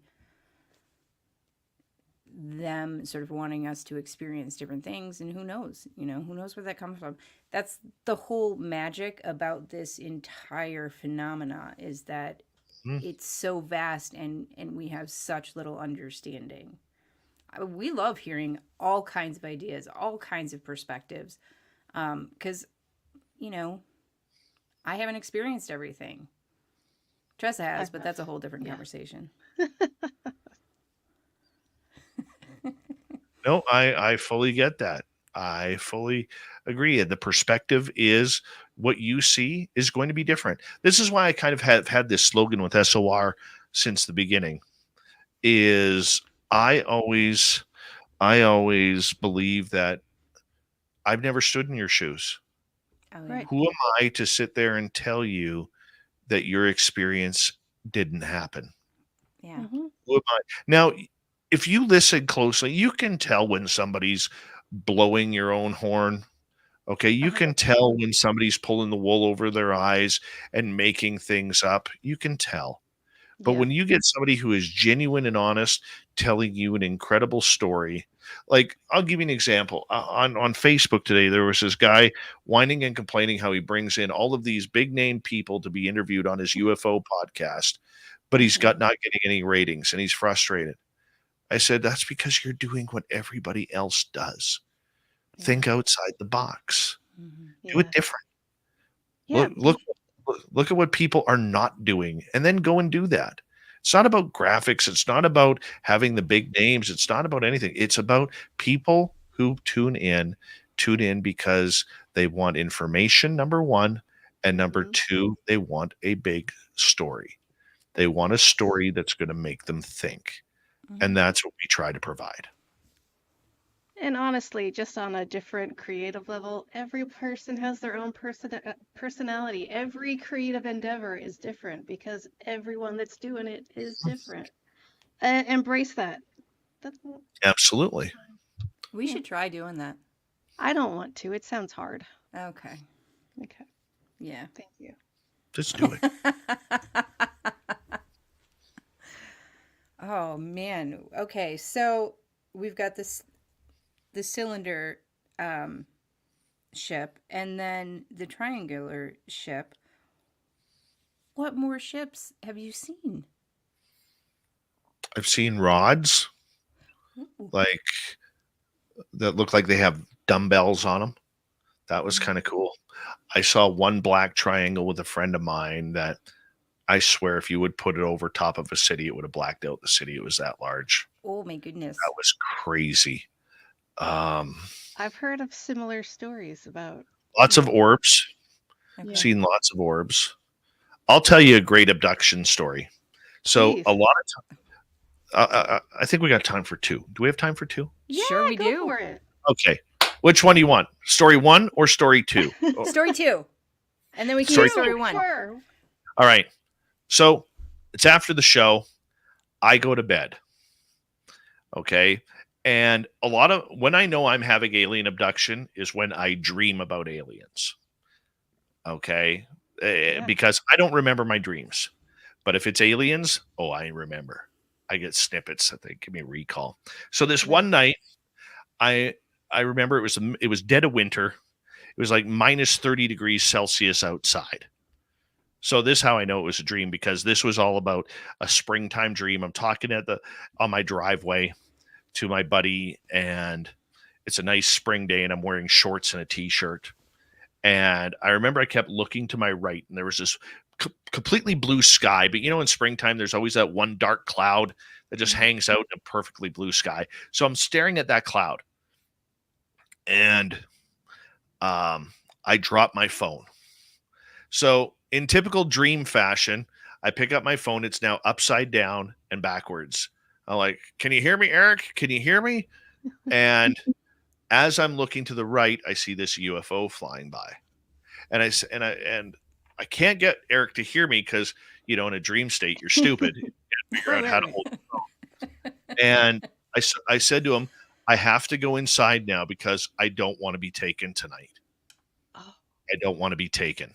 S2: them sort of wanting us to experience different things, and who knows where that comes from. That's the whole magic about this entire phenomena, is that it's so vast, and we have such little understanding. We love hearing all kinds of ideas, all kinds of perspectives, because I haven't experienced everything. Tressa has, but that's a whole different conversation.
S3: No, I fully get that. I fully agree. The perspective is what you see is going to be different. This is why I kind of have had this slogan with SOR since the beginning. Is I always believe that I've never stood in your shoes.
S2: Oh, yeah.
S3: Who am I to sit there and tell you that your experience didn't happen?
S2: Yeah.
S3: Who am I? Now, if you listen closely, you can tell when somebody's blowing your own horn. Okay. You can tell when somebody's pulling the wool over their eyes and making things up. You can tell. But when you get somebody who is genuine and honest, telling you an incredible story, like I'll give you an example. On Facebook today, there was this guy whining and complaining how he brings in all of these big name people to be interviewed on his UFO podcast, but he's not getting any ratings and he's frustrated. I said, that's because you're doing what everybody else does. Think outside the box. Do it different. Look at what people are not doing and then go and do that. It's not about graphics. It's not about having the big names. It's not about anything. It's about people who tune in because they want information, number one. And number two, they want a big story. They want a story that's going to make them think. And that's what we try to provide.
S1: And honestly, just on a different creative level, every person has their own personality. Every creative endeavor is different because everyone that's doing it is different. Embrace that. That's
S3: Absolutely.
S2: We should try doing that.
S1: I don't want to. It sounds hard.
S2: Okay.
S1: Okay.
S2: Yeah.
S1: Thank you.
S3: Just do it.
S2: Oh man. Okay, so we've got the cylinder ship and then the triangular ship. What more ships have you seen?
S3: I've seen rods
S2: Ooh.
S3: like that look like they have dumbbells on them. That was kind of cool. I saw one black triangle with a friend of mine that I swear if you would put it over top of a city, it would have blacked out the city. It was that large.
S2: Oh my goodness.
S3: That was crazy.
S1: I've heard of similar stories about.
S3: Lots of orbs.
S2: Okay.
S1: Yeah.
S3: Seen lots of orbs. I'll tell you a great abduction story. So
S1: Please.
S3: a lot of time, I think we got time for two. Do we have time for two?
S1: Yeah,
S2: Sure we
S1: go
S2: do.
S1: for it.
S3: Okay. Which one do you want? Story 1 or story 2?
S2: Story 2. And then we can
S3: Story
S2: do story 1.
S1: Sure.
S3: All right. So it's after the show. I go to bed. Okay. And a lot of when I know I'm having alien abduction is when I dream about aliens. Okay.
S1: Yeah.
S3: Because I don't remember my dreams. But if it's aliens, oh, I remember. I get snippets that they give me a recall. So this one night, I remember it was dead of winter. It was like minus 30 degrees Celsius outside. So this is how I know it was a dream, because this was all about a springtime dream. I'm talking on my driveway to my buddy, and it's a nice spring day, and I'm wearing shorts and a t-shirt. And I remember I kept looking to my right, and there was this completely blue sky. But in springtime, there's always that one dark cloud that just hangs out in a perfectly blue sky. So I'm staring at that cloud, and I drop my phone. So in typical dream fashion, I pick up my phone. It's now upside down and backwards. I'm like, "Can you hear me, Eric? Can you hear me?" And as I'm looking to the right, I see this UFO flying by, and I can't get Eric to hear me because in a dream state you're stupid. You can't figure out how to hold the phone. And I said to him, "I have to go inside now because I don't want to be taken tonight. I don't want to be taken."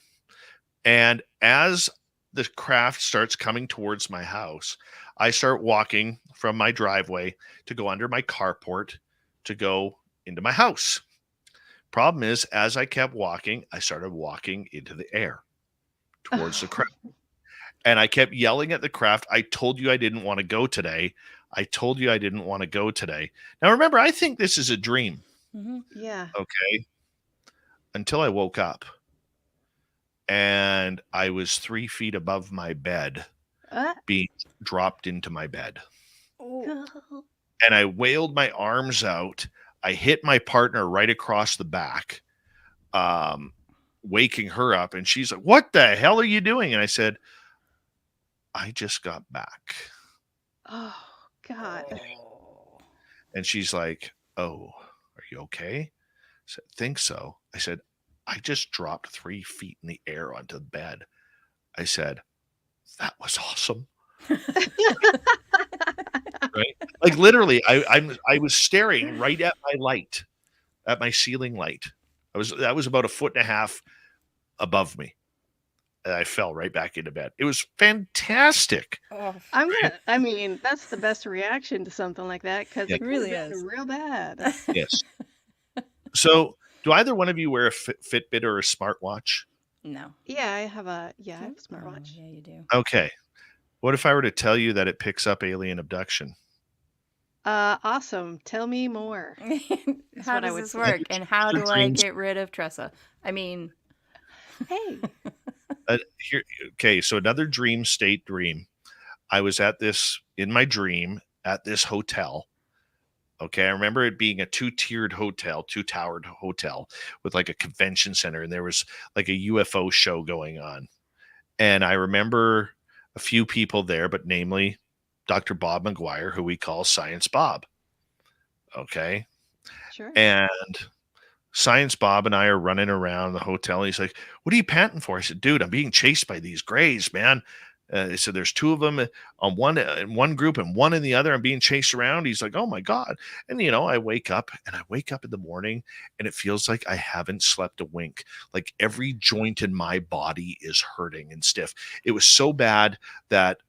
S3: And as the craft starts coming towards my house, I start walking from my driveway to go under my carport to go into my house. Problem is, as I kept walking, I started walking into the air towards the craft. And I kept yelling at the craft, "I told you I didn't want to go today. I told you I didn't want to go today." Now, remember, I think this is a dream.
S2: Mm-hmm.
S1: Yeah.
S3: Okay. Until I woke up. And I was 3 feet above my bed, being dropped into my bed.
S1: Oh.
S3: And I wailed my arms out. I hit my partner right across the back, waking her up. And she's like, "What the hell are you doing?" And I said, "I just got back."
S1: Oh, God.
S3: And she's like, "Oh, are you okay?" I said, "Think so." I said, "I just dropped 3 feet in the air onto the bed." I said, "That was awesome." Right? Like literally, I was staring right at my light, at my ceiling light. That was about a foot and a half above me. And I fell right back into bed. It was fantastic.
S2: Oh,
S1: I mean, that's the best reaction to something like that, because
S3: Yeah.
S1: it really is real bad.
S3: Yes. So, do either one of you wear a Fitbit or a smartwatch?
S2: No.
S1: Yeah, I have a smartwatch.
S2: Oh, yeah, you do.
S3: Okay. What if I were to tell you that it picks up alien abduction?
S1: Awesome. Tell me more.
S2: How
S1: what I
S2: does
S1: would
S2: this
S1: say.
S2: work? And how do I
S3: Dreams.
S2: get rid of Tressa? I mean,
S1: Hey.
S3: Okay, so another dream state dream. I was in my dream at this hotel. Okay, I remember it being a two-tiered hotel, two-towered hotel with like a convention center, and there was like a UFO show going on. And I remember a few people there, but namely Dr. Bob McGuire, who we call Science Bob. Okay.
S1: Sure.
S3: And Science Bob and I are running around the hotel. He's like, "What are you panting for?" I said, "Dude, I'm being chased by these grays, man." He said, "There's two of them on one in one group and one in the other. I'm being chased around." He's like, "Oh my God." And I wake up in the morning and it feels like I haven't slept a wink. Like every joint in my body is hurting and stiff. It was so bad that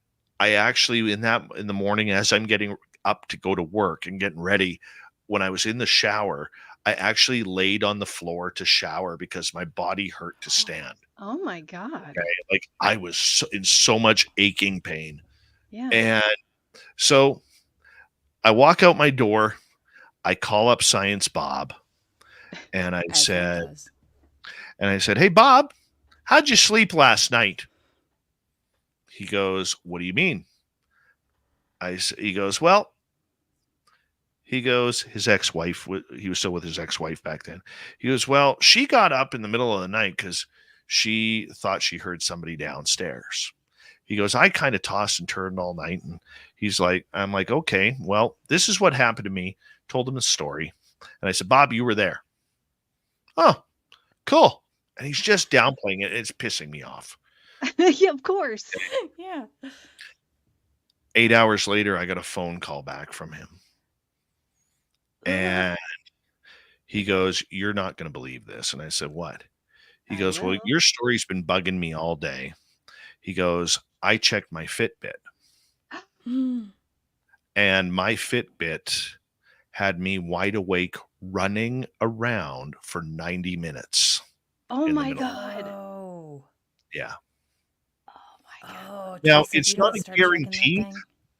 S3: I actually in the morning, as I'm getting up to go to work and getting ready, when I was in the shower, I actually laid on the floor to shower because my body hurt to stand.
S1: Oh my God.
S3: Okay. Like I was in so much aching pain.
S1: Yeah.
S3: And so I walk out my door, I call up Science Bob, and I said, "Hey Bob, how'd you sleep last night?" He goes, "What do you mean?" He goes, "Well," he goes, his ex-wife, he was still with his ex-wife back then. He goes, "Well, she got up in the middle of the night because she thought she heard somebody downstairs." He goes, "I kind of tossed and turned all night." And I'm like, "Okay, well, this is what happened to me." Told him the story. And I said, "Bob, you were there." "Oh, cool." And he's just downplaying it. It's pissing me off.
S1: Yeah, of course.
S2: Yeah.
S3: 8 hours later, I got a phone call back from him. And he goes, "You're not going to believe this." And I said, "What?" He goes, "Well, your story's been bugging me all day." He goes, "I checked my Fitbit. And my Fitbit had me wide awake running around for 90 minutes.
S1: Oh my God.
S2: Oh.
S3: Yeah.
S1: Oh my God.
S2: Oh,
S3: Now,
S2: Tressa,
S3: it's not a guarantee,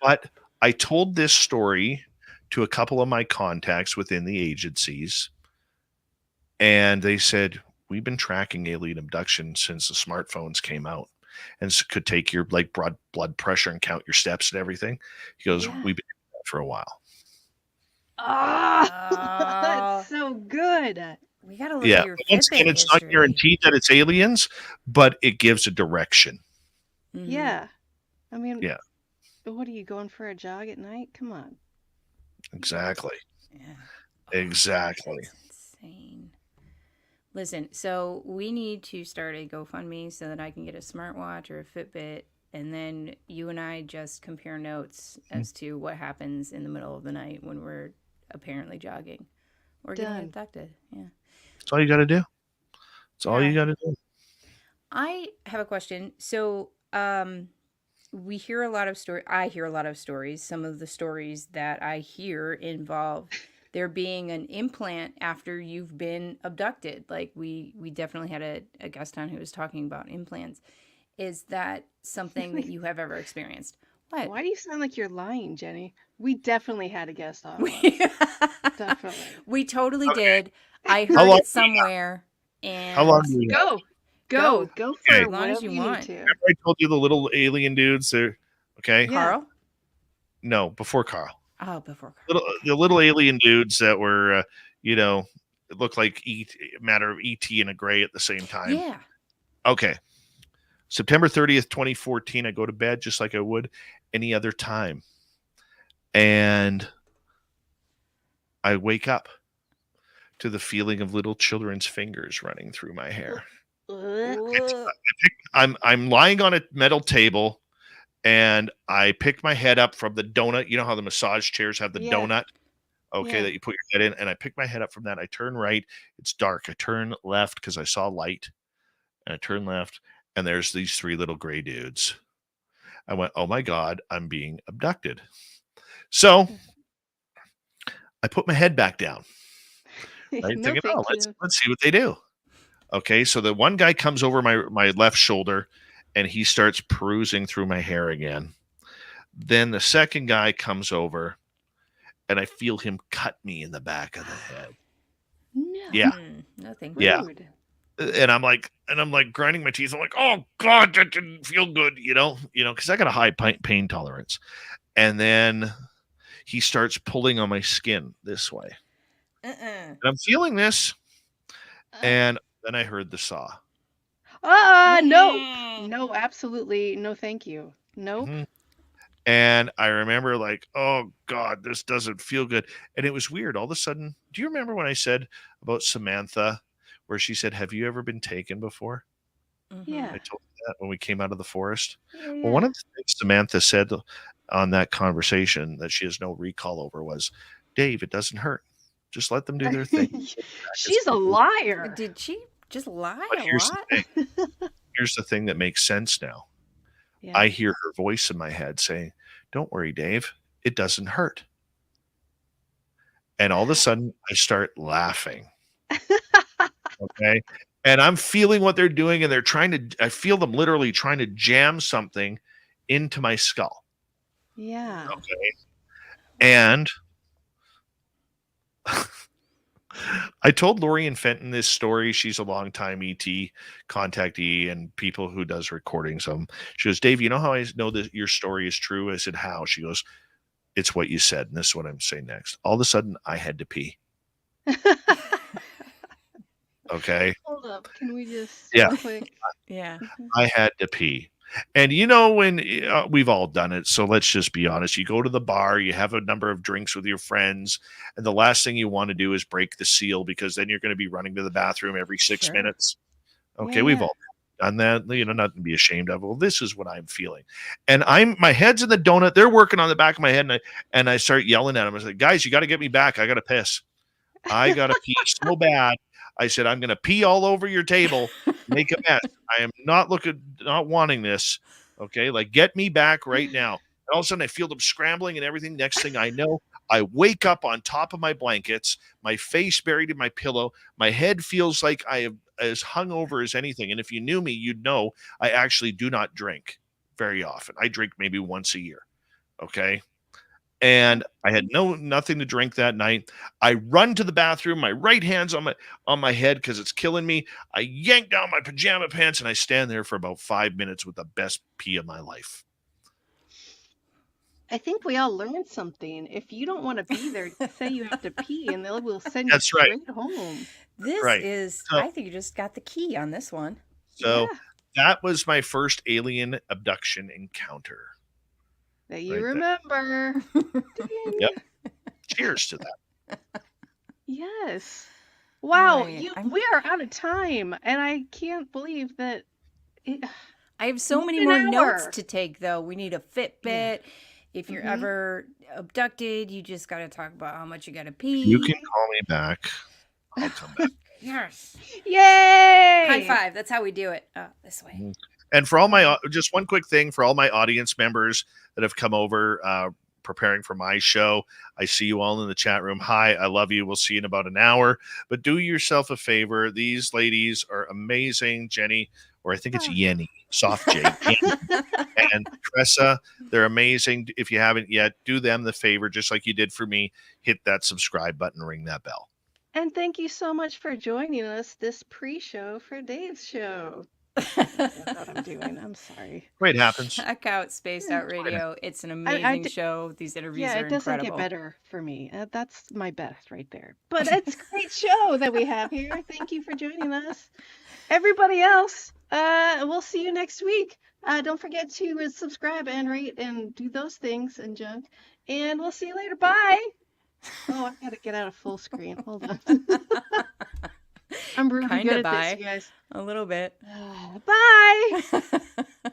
S3: but I told this story to a couple of my contacts within the agencies, and they said, "We've been tracking alien abduction since the smartphones came out and could take your blood pressure and count your steps and everything." He goes,
S1: Yeah.
S3: "We've been doing that for a while."
S1: That's so good.
S2: We gotta look at your
S3: once again, it's not guaranteed that it's aliens, but it gives a direction.
S2: Mm-hmm.
S1: Yeah. I mean,
S3: yeah.
S1: What are you going for a jog at night? Come on.
S3: Exactly.
S2: Yeah.
S3: Exactly.
S2: That's insane. Listen, so we need to start a GoFundMe so that I can get a smartwatch or a Fitbit, and then you and I just compare notes as to what happens in the middle of the night when we're apparently jogging or getting abducted. Yeah.
S3: That's all you got to do. That's all you got to do.
S2: I have a question. So, we hear a lot of I hear a lot of stories. Some of the stories that I hear involve there being an implant after you've been abducted. Like we definitely had a guest on who was talking about implants. Is that something that you have ever experienced? What?
S1: Why do you sound like you're lying, Jenny? We definitely had a guest on once. Definitely.
S2: We totally did. I heard it somewhere. And
S3: how long do you
S1: Go for
S2: as long as you want.
S1: need to.
S3: Remember I told you the little alien dudes there? Okay.
S2: Carl?
S3: No, before Carl.
S2: Oh, before Carl.
S3: The little alien dudes that were, it looked like matter of ET and a gray at the same time.
S2: Yeah.
S3: Okay. September 30th, 2014, I go to bed just like I would any other time. And I wake up to the feeling of little children's fingers running through my hair. I'm lying on a metal table, and I pick my head up from the donut. You know how the massage chairs have the donut? Okay, that you put your head in. And I pick my head up from that. I turn right. It's dark. I turn left because I saw light. And I turn left, and there's these three little gray dudes. I went, "Oh my God, I'm being abducted." So I put my head back down. Right?
S1: No,
S3: Thinking, let's see what they do. Okay, so the one guy comes over my left shoulder, and he starts perusing through my hair again. Then the second guy comes over, and I feel him cut me in the back of the head.
S1: No.
S3: Yeah.
S2: Nothing.
S3: Yeah. And I'm like grinding my teeth. I'm like, "Oh God, that didn't feel good," because I got a high pain tolerance. And then he starts pulling on my skin this way. And I'm feeling this, and then I heard the saw.
S1: No, absolutely no, thank you. Nope.
S3: And I remember like, oh God, this doesn't feel good. And it was weird. All of a sudden, do you remember when I said about Samantha, where she said, have you ever been taken before?
S2: Mm-hmm.
S3: I
S1: Yeah.
S3: told her that when we came out of the forest.
S1: Yeah.
S3: Well, one
S1: Yeah.
S3: of the things Samantha said on that conversation that she has no recall over was, Dave, it doesn't hurt. Just let them do their thing.
S1: She's a liar.
S2: Did she just lie
S3: But
S2: a
S3: here's the
S2: lot?
S3: thing. Here's the thing that makes sense now.
S1: Yeah.
S3: I hear her voice in my head saying, don't worry, Dave. It doesn't hurt. And all of a sudden, I start laughing. Okay. And I'm feeling what they're doing, and I feel them literally trying to jam something into my skull.
S1: Yeah.
S3: Okay. And I told Lorian Fenton this story. She's a longtime ET contactee and people who does recordings of them. She goes, Dave, you know how I know that your story is true? I said, how? She goes, it's what you said. And this is what I'm saying next. All of a sudden, I had to pee. Okay.
S1: Hold up. Can we just
S3: Yeah.
S1: quick?
S2: Yeah.
S3: I had to pee. And you know, when we've all done it, so let's just be honest. You go to the bar, you have a number of drinks with your friends, and the last thing you want to do is break the seal, because then you're going to be running to the bathroom every 6
S2: Sure.
S3: minutes. Okay,
S1: Yeah,
S3: we've
S1: yeah.
S3: all done that. You know, nothing to be ashamed of. Well, this is what I'm feeling, and my head's in the donut. They're working on the back of my head, and I start yelling at them. I was like, guys, you got to get me back. I got to piss. I got to pee so bad. I said, I'm going to pee all over your table, make a mess. I am not wanting this. Okay. Like, get me back right now. And all of a sudden, I feel them scrambling and everything. Next thing I know, I wake up on top of my blankets, my face buried in my pillow. My head feels like I am as hungover as anything. And if you knew me, you'd know I actually do not drink very often. I drink maybe once a year. Okay. And I had nothing to drink that night. I run to the bathroom. My right hand's on my head because it's killing me. I yank down my pajama pants and I stand there for about 5 minutes with the best pee of my life.
S1: I think we all learned something. If you don't want to be there, say you have to pee, and they will send you
S3: That's right.
S1: straight home.
S2: This
S3: Right.
S2: is,
S3: So-
S2: I think you just got the key on this one.
S3: So
S1: Yeah.
S3: that was my first alien abduction encounter.
S1: That you
S3: Right there.
S1: remember. Ding.
S3: Yep. Cheers to that.
S1: Yes. Wow,
S2: Right.
S1: we are out of time, and I can't believe that.
S2: I have so many
S1: An
S2: more
S1: hour.
S2: notes to take, though. We need a Fitbit. If you're
S1: Mhm.
S2: ever abducted, you just got to talk about how much you got to pee.
S3: You can call me back. I'll come back.
S2: Yes.
S1: Yay!
S2: High five. That's how we do it. This way.
S3: And for all my, just one quick thing for all my audience members that have come over preparing for my show, I see you all in the chat room. Hi, I love you. We'll see you in about an hour. But do yourself a favor. These ladies are amazing. Jenny, or I think it's Yeni, soft J, and Tressa, they're amazing. If you haven't yet, do them the favor, just like you did for me. Hit that subscribe button, ring that bell.
S1: And thank you so much for joining us this pre-show for Dave's show. That's what I'm doing. I'm sorry.
S3: It happens.
S2: Check out Spaced Out Radio. It's an amazing show. These interviews are
S1: it doesn't
S2: incredible.
S1: get better for me. That's my best right there. But it's a great show that we have here. Thank you for joining us. Everybody else, we'll see you next week. Don't forget to subscribe and rate and do those things and junk. And we'll see you later. Bye. Oh, I gotta get out of full screen. Hold on. I'm really
S2: Kinda
S1: good at
S2: bye.
S1: this, you guys.
S2: A little bit.
S1: Bye.